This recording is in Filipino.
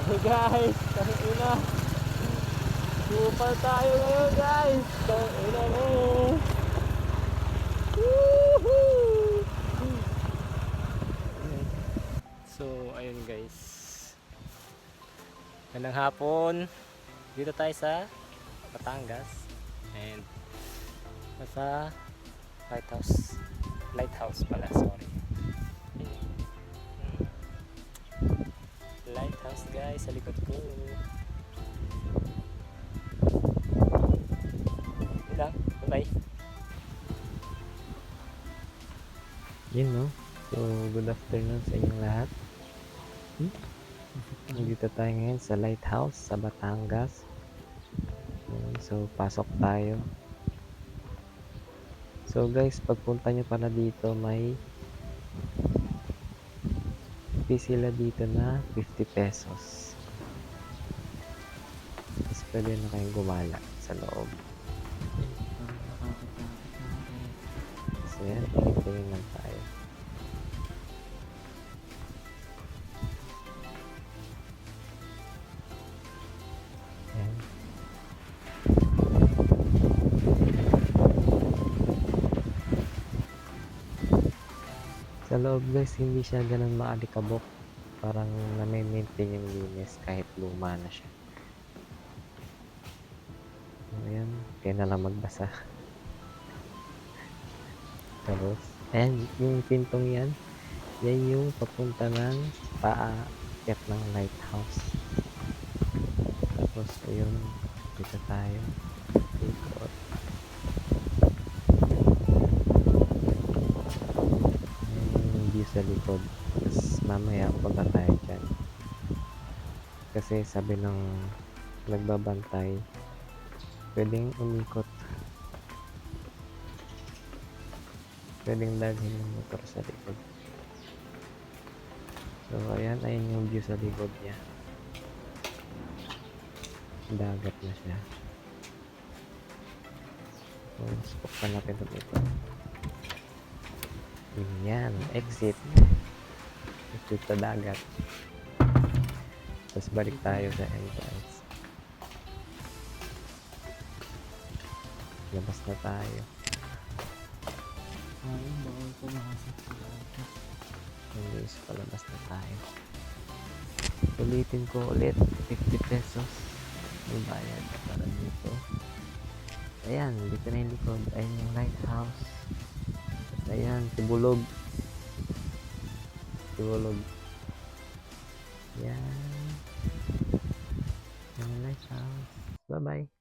Hey guys, tangina. Kupal tayo ngayon guys. Tangina mo. Woohoo! So, ayun guys. Magandang hapon. Dito tayo sa Batangas. And nasa lighthouse. Lighthouse pala, sorry. Lighthouse guys, sa likod ko. Yun lang, bye-bye. Yun no. So, good afternoon sa inyong lahat. Nandito tayo ngayon sa Lighthouse sa Batangas. So, pasok tayo. So guys, pagpunta nyo pala dito, may fee sila dito na 50 pesos. Tapos pwede na kayong gumala sa loob. So yan, tingin-tingin lang tayo. Yan. Sa loob guys, hindi siya ganun maalikabok. Parang na-maintain yung linis kahit luma na siya. Ayan, kaya na lang magbasa. Tapos, ayan, yung pintong yan, yan yung papunta ng paakyat ng lighthouse. Tapos, ayun, dito tayo. Ikot. Yung view sa likod. Tapos, mamaya punta tayo dyan. Kasi sabi ng nagbabantay, pwedeng umikot. Pwedeng dalhin yung motor sa likod. So, ayan, ayan yung view sa likod niya. Dagat na siya. So, buksan natin ito. Yan, exit. Exit sa dagat. Tapos balik tayo sa entrance. Labas na tayo. Ayun, bawal ko makasap sa dagat. Hindi, palabas na tayo. Ulitin ko ulit, 50 pesos. May bayad para dito. Ayan, dito na yung likod. Ayan yung lighthouse. Ayan, Tibulog. Tibulog. Yan. Yan yung lighthouse. Bye-bye.